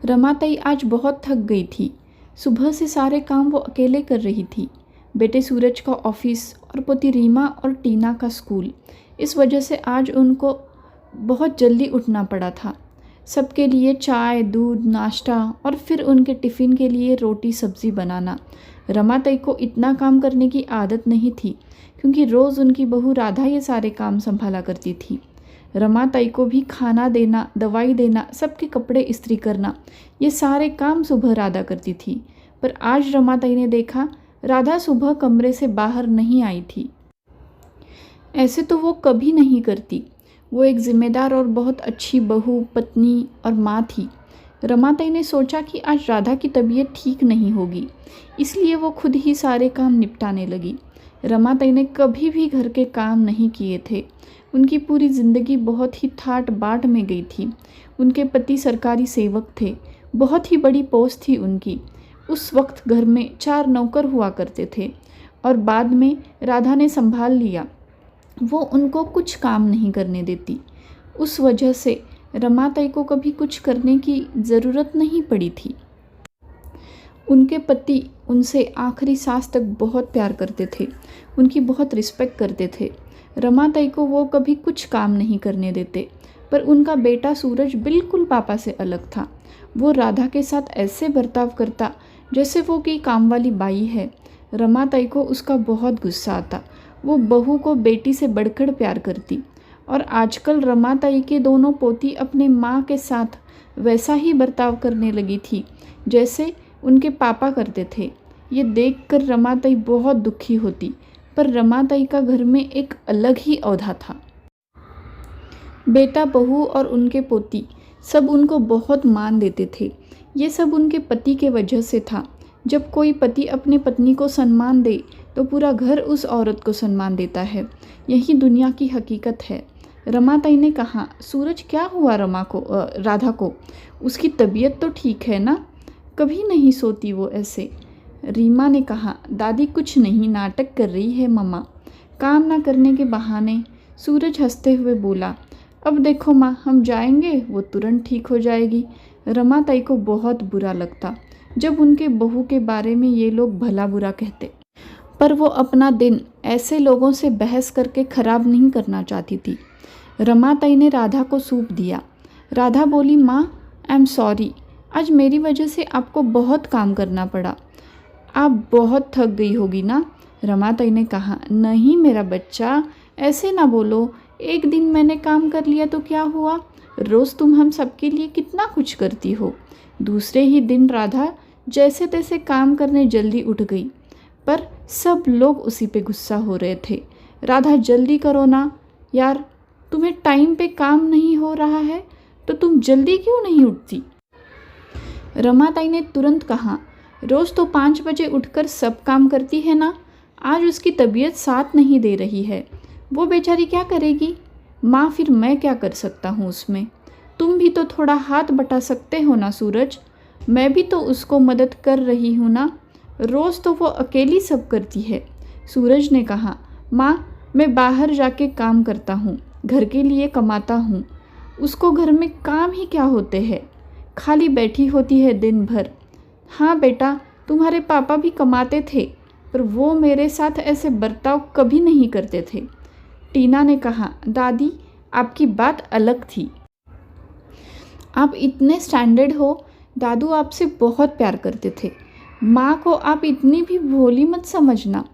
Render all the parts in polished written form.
रमाताई आज बहुत थक गई थी। सुबह से सारे काम वो अकेले कर रही थी। बेटे सूरज का ऑफिस और पोती रीमा और टीना का स्कूल। इस वजह से आज उनको बहुत जल्दी उठना पड़ा था। सबके लिए चाय, दूध, नाश्ता और फिर उनके टिफ़िन के लिए रोटी सब्ज़ी बनाना। रमाताई को इतना काम करने की आदत नहीं थी क्योंकि रोज़ उनकी बहू राधा ये सारे काम संभाला करती थी। रमाताई को भी खाना देना, दवाई देना, सबके कपड़े इस्त्री करना, ये सारे काम सुबह राधा करती थी। पर आज रमाताई ने देखा राधा सुबह कमरे से बाहर नहीं आई थी। ऐसे तो वो कभी नहीं करती। वो एक जिम्मेदार और बहुत अच्छी बहू, पत्नी और माँ थी। रमाताई ने सोचा कि आज राधा की तबीयत ठीक नहीं होगी, इसलिए वो खुद ही सारे काम निपटाने लगी। रमाताई ने कभी भी घर के काम नहीं किए थे। उनकी पूरी ज़िंदगी बहुत ही ठाट बाट में गई थी। उनके पति सरकारी सेवक थे, बहुत ही बड़ी पोस्ट थी उनकी। उस वक्त घर में 4 नौकर हुआ करते थे और बाद में राधा ने संभाल लिया। वो उनको कुछ काम नहीं करने देती। उस वजह से रमाताई को कभी कुछ करने की ज़रूरत नहीं पड़ी थी। उनके पति उनसे आखिरी सांस तक बहुत प्यार करते थे, उनकी बहुत रिस्पेक्ट करते थे। रमाताई को वो कभी कुछ काम नहीं करने देते। पर उनका बेटा सूरज बिल्कुल पापा से अलग था। वो राधा के साथ ऐसे बर्ताव करता जैसे वो की काम वाली बाई है। रमाताई को उसका बहुत गुस्सा आता। वो बहू को बेटी से बढ़कर प्यार करती और आजकल रमाताई के दोनों पोती अपने माँ के साथ वैसा ही बर्ताव करने लगी थी जैसे उनके पापा करते थे। ये देखकर रमाताई बहुत दुखी होती, पर रमाताई का घर में एक अलग ही औधा था। बेटा, बहू और उनके पोती सब उनको बहुत मान देते थे। ये सब उनके पति के वजह से था। जब कोई पति अपने पत्नी को सम्मान दे तो पूरा घर उस औरत को सम्मान देता है। यही दुनिया की हकीकत है। रमाताई ने कहा, सूरज क्या हुआ राधा को? उसकी तबीयत तो ठीक है ना? कभी नहीं सोती वो ऐसे। रीमा ने कहा, दादी कुछ नहीं, नाटक कर रही है मम्मा, काम ना करने के बहाने। सूरज हंसते हुए बोला, अब देखो माँ, हम जाएंगे वो तुरंत ठीक हो जाएगी। रमाताई को बहुत बुरा लगता जब उनके बहू के बारे में ये लोग भला बुरा कहते, पर वो अपना दिन ऐसे लोगों से बहस करके ख़राब नहीं करना चाहती थी। रमाताई ने राधा को सूप दिया। राधा बोली, माँ आई एम सॉरी, आज मेरी वजह से आपको बहुत काम करना पड़ा। आप बहुत थक गई होगी ना? रमाताई ने कहा, नहीं मेरा बच्चा, ऐसे ना बोलो। एक दिन मैंने काम कर लिया तो क्या हुआ? रोज़ तुम हम सबके लिए कितना कुछ करती हो। दूसरे ही दिन राधा जैसे तैसे काम करने जल्दी उठ गई, पर सब लोग उसी पे गुस्सा हो रहे थे। राधा जल्दी करो ना यार, तुम्हें टाइम पे काम नहीं हो रहा है तो तुम जल्दी क्यों नहीं उठती? रमाताई ने तुरंत कहा, रोज़ तो 5 बजे उठकर सब काम करती है ना, आज उसकी तबीयत साथ नहीं दे रही है, वो बेचारी क्या करेगी? माँ, फिर मैं क्या कर सकता हूँ उसमें? तुम भी तो थोड़ा हाथ बटा सकते हो ना सूरज, मैं भी तो उसको मदद कर रही हूँ ना, रोज़ तो वो अकेली सब करती है। सूरज ने कहा, माँ मैं बाहर जाके काम करता हूँ, घर के लिए कमाता हूँ, उसको घर में काम ही क्या होते हैं, खाली बैठी होती है दिन भर। हाँ बेटा, तुम्हारे पापा भी कमाते थे, पर वो मेरे साथ ऐसे बर्ताव कभी नहीं करते थे। टीना ने कहा, दादी आपकी बात अलग थी, आप इतने स्टैंडर्ड हो, दादू आपसे बहुत प्यार करते थे। माँ को आप इतनी भी भोली मत समझना,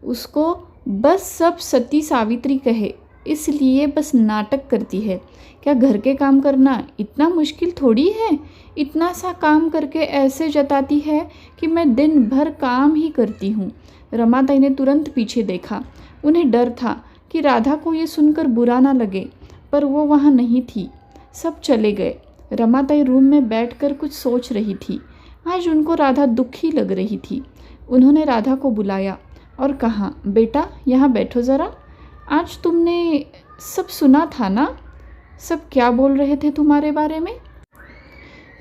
उसको बस सब सती सावित्री कहे इसलिए बस नाटक करती है। क्या घर के काम करना इतना मुश्किल थोड़ी है? इतना सा काम करके ऐसे जताती है कि मैं दिन भर काम ही करती हूँ। रमाताई ने तुरंत पीछे देखा। उन्हें डर था कि राधा को ये सुनकर बुरा ना लगे, पर वो वहाँ नहीं थी। सब चले गए। रमाताई रूम में बैठकर कुछ सोच रही थी। आज उनको राधा दुखी लग रही थी। उन्होंने राधा को बुलाया और कहा, बेटा यहाँ बैठो ज़रा, आज तुमने सब सुना था ना? सब क्या बोल रहे थे तुम्हारे बारे में?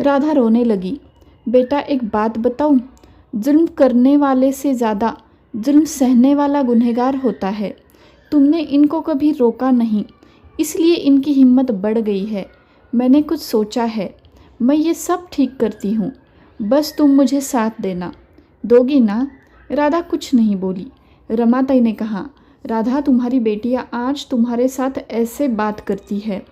राधा रोने लगी। बेटा एक बात बताऊं, जुल्म करने वाले से ज़्यादा जुल्म सहने वाला गुनहगार होता है। तुमने इनको कभी रोका नहीं, इसलिए इनकी हिम्मत बढ़ गई है। मैंने कुछ सोचा है, मैं ये सब ठीक करती हूँ, बस तुम मुझे साथ देना, दोगी ना? राधा कुछ नहीं बोली। रमाताई ने कहा, राधा, तुम्हारी बेटियाँ आज तुम्हारे साथ ऐसे बात करती है,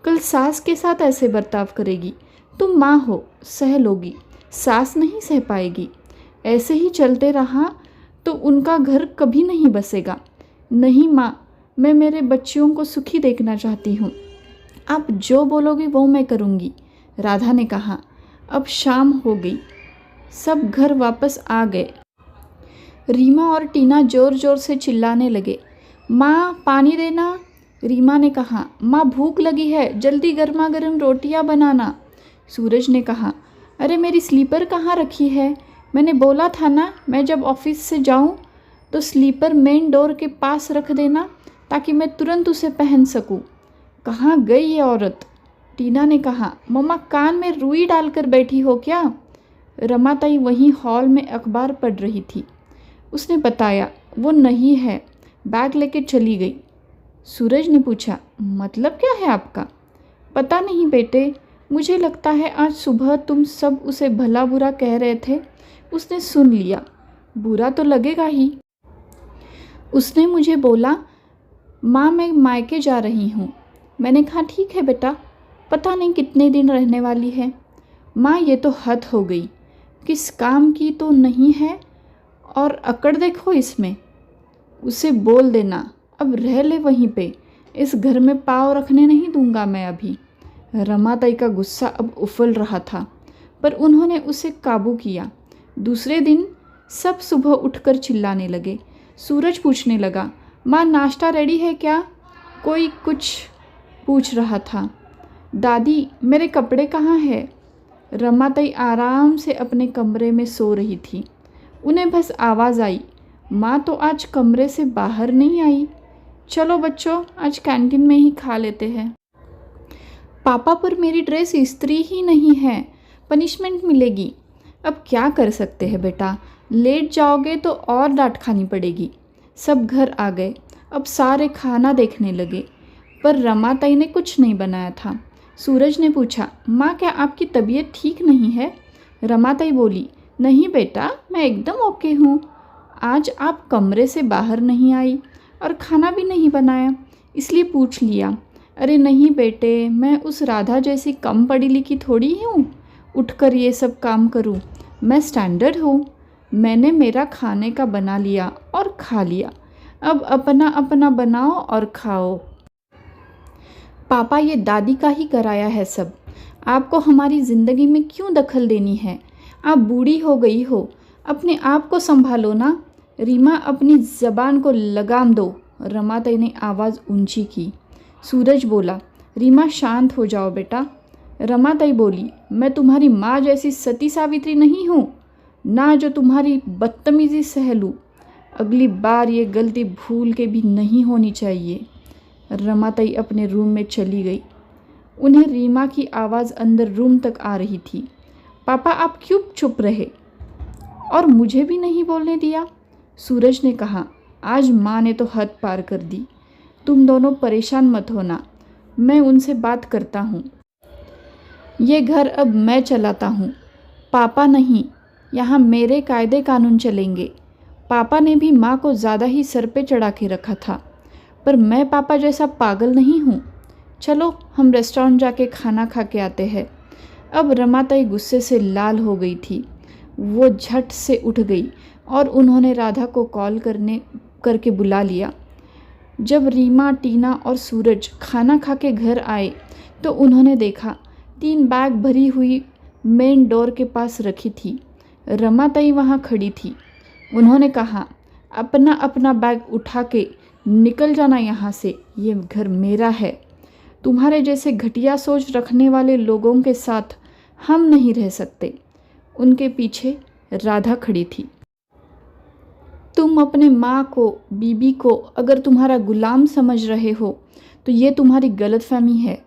कल सास के साथ ऐसे बर्ताव करेगी। तुम माँ हो, सह लोगी, सास नहीं सह पाएगी। ऐसे ही चलते रहा तो उनका घर कभी नहीं बसेगा। नहीं माँ, मैं मेरे बच्चियों को सुखी देखना चाहती हूँ। आप जो बोलोगी वो मैं करूँगी। राधा ने कहा। अब शाम हो गई, सब घर वापस आ गए। रीमा और टीना ज़ोर ज़ोर से चिल्लाने लगे, माँ पानी देना। रीमा ने कहा, माँ भूख लगी है, जल्दी गर्मा गर्म रोटियाँ बनाना। सूरज ने कहा, अरे मेरी स्लीपर कहाँ रखी है? मैंने बोला था ना, मैं जब ऑफिस से जाऊँ तो स्लीपर मेन डोर के पास रख देना ताकि मैं तुरंत उसे पहन सकूँ। कहाँ गई ये औरत? टीना ने कहा, मम्मा कान में रुई डालकर बैठी हो क्या? रमाताई वहीं हॉल में अखबार पढ़ रही थी। उसने बताया, वो नहीं है, बैग लेके चली गई। सूरज ने पूछा, मतलब क्या है आपका? पता नहीं बेटे, मुझे लगता है आज सुबह तुम सब उसे भला बुरा कह रहे थे, उसने सुन लिया। बुरा तो लगेगा ही। उसने मुझे बोला, माँ मैं मायके जा रही हूँ। मैंने कहा, ठीक है बेटा, पता नहीं कितने दिन रहने वाली है। माँ ये तो हद हो गई, किस काम की तो नहीं है और अकड़ देखो इसमें। उसे बोल देना अब रह ले वहीं पे, इस घर में पाँव रखने नहीं दूंगा मैं अभी। रमाताई का गुस्सा अब उफल रहा था, पर उन्होंने उसे काबू किया। दूसरे दिन सब सुबह उठकर चिल्लाने लगे। सूरज पूछने लगा, माँ नाश्ता रेडी है क्या? कोई कुछ पूछ रहा था। दादी मेरे कपड़े कहाँ हैं? रमाताई आराम से अपने कमरे में सो रही थी। उन्हें बस आवाज़ आई, माँ तो आज कमरे से बाहर नहीं आई। चलो बच्चों, आज कैंटीन में ही खा लेते हैं। पापा पर मेरी ड्रेस इस्त्री ही नहीं है, पनिशमेंट मिलेगी। अब क्या कर सकते हैं बेटा, लेट जाओगे तो और डांट खानी पड़ेगी। सब घर आ गए, अब सारे खाना देखने लगे, पर रमाताई ने कुछ नहीं बनाया था। सूरज ने पूछा, माँ क्या आपकी तबीयत ठीक नहीं है? रमाताई बोली, नहीं बेटा, मैं एकदम ओके हूँ। आज आप कमरे से बाहर नहीं आई और खाना भी नहीं बनाया, इसलिए पूछ लिया। अरे नहीं बेटे, मैं उस राधा जैसी कम पढ़ी लिखी थोड़ी हूँ, उठकर ये सब काम करूँ। मैं स्टैंडर्ड हूँ। मैंने मेरा खाने का बना लिया और खा लिया, अब अपना अपना बनाओ और खाओ। पापा ये दादी का ही कराया है सब, आपको हमारी ज़िंदगी में क्यों दखल देनी है? आप बूढ़ी हो गई हो, अपने आप को संभालो ना। रीमा अपनी ज़बान को लगाम दो। रमाताई ने आवाज़ ऊंची की। सूरज बोला, रीमा शांत हो जाओ बेटा। रमाताई बोली, मैं तुम्हारी माँ जैसी सती सावित्री नहीं हूँ ना, जो तुम्हारी बदतमीज़ी सह लूँ। अगली बार ये गलती भूल के भी नहीं होनी चाहिए। रमाताई अपने रूम में चली गई। उन्हें रीमा की आवाज़ अंदर रूम तक आ रही थी। पापा आप क्यों चुप रहे और मुझे भी नहीं बोलने दिया? सूरज ने कहा, आज माँ ने तो हद पार कर दी। तुम दोनों परेशान मत होना, मैं उनसे बात करता हूँ। ये घर अब मैं चलाता हूँ, पापा नहीं। यहाँ मेरे कायदे कानून चलेंगे। पापा ने भी माँ को ज़्यादा ही सर पे चढ़ा के रखा था, पर मैं पापा जैसा पागल नहीं हूँ। चलो हम रेस्टोरेंट जाके खाना खा के आते हैं। अब रमाताई गुस्से से लाल हो गई थी। वो झट से उठ गई और उन्होंने राधा को कॉल करके बुला लिया। जब रीमा, टीना और सूरज खाना खा के घर आए तो उन्होंने देखा 3 बैग भरी हुई मेन डोर के पास रखी थी। रमाताई वहाँ खड़ी थी। उन्होंने कहा, अपना अपना बैग उठा के निकल जाना यहाँ से, ये घर मेरा है। तुम्हारे जैसे घटिया सोच रखने वाले लोगों के साथ हम नहीं रह सकते। उनके पीछे राधा खड़ी थी। तुम अपने माँ को, बीबी को अगर तुम्हारा गुलाम समझ रहे हो तो ये तुम्हारी गलतफहमी है।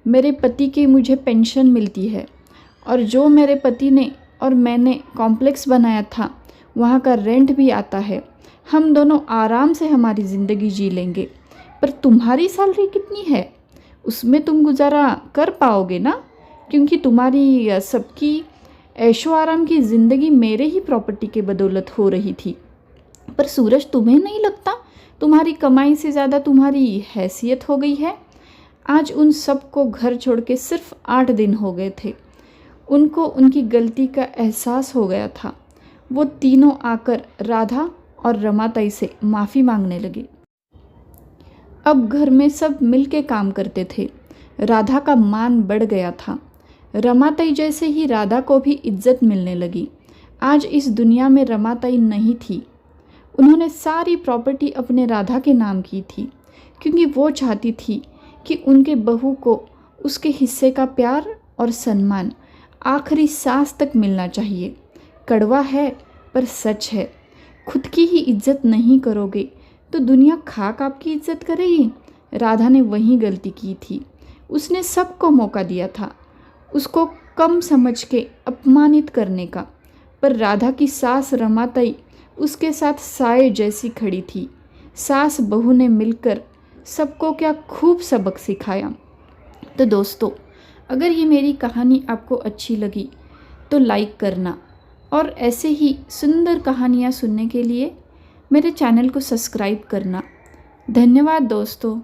मेरे पति की मुझे पेंशन मिलती है और जो मेरे पति ने और मैंने कॉम्प्लेक्स बनाया था वहाँ का रेंट भी आता है। हम दोनों आराम से हमारी ज़िंदगी जी लेंगे। पर तुम्हारी सैलरी कितनी है? उसमें तुम गुजारा कर पाओगे ना? क्योंकि तुम्हारी सबकी ऐशो आराम की ज़िंदगी मेरे ही प्रॉपर्टी के बदौलत हो रही थी। पर सूरज, तुम्हें नहीं लगता तुम्हारी कमाई से ज़्यादा तुम्हारी हैसियत हो गई है? आज उन सब को घर छोड़ के सिर्फ 8 दिन हो गए थे। उनको उनकी गलती का एहसास हो गया था। वो तीनों आकर राधा और रमाताई से माफ़ी मांगने लगे। अब घर में सब मिल के काम करते थे। राधा का मान बढ़ गया था। रमाताई जैसे ही राधा को भी इज्जत मिलने लगी। आज इस दुनिया में रमाताई नहीं थी। उन्होंने सारी प्रॉपर्टी अपने राधा के नाम की थी, क्योंकि वो चाहती थी कि उनके बहू को उसके हिस्से का प्यार और सम्मान आखिरी सांस तक मिलना चाहिए। कड़वा है पर सच है। खुद की ही इज्जत नहीं करोगे तो दुनिया खाक आपकी इज्जत करेगी। राधा ने वही गलती की थी। उसने सबको मौका दिया था उसको कम समझ के अपमानित करने का, पर राधा की सास रमाताई उसके साथ साए जैसी खड़ी थी। सास बहू ने मिलकर सबको क्या खूब सबक सिखाया। तो दोस्तों, अगर ये मेरी कहानी आपको अच्छी लगी तो लाइक करना, और ऐसे ही सुंदर कहानियाँ सुनने के लिए मेरे चैनल को सब्सक्राइब करना। धन्यवाद दोस्तों।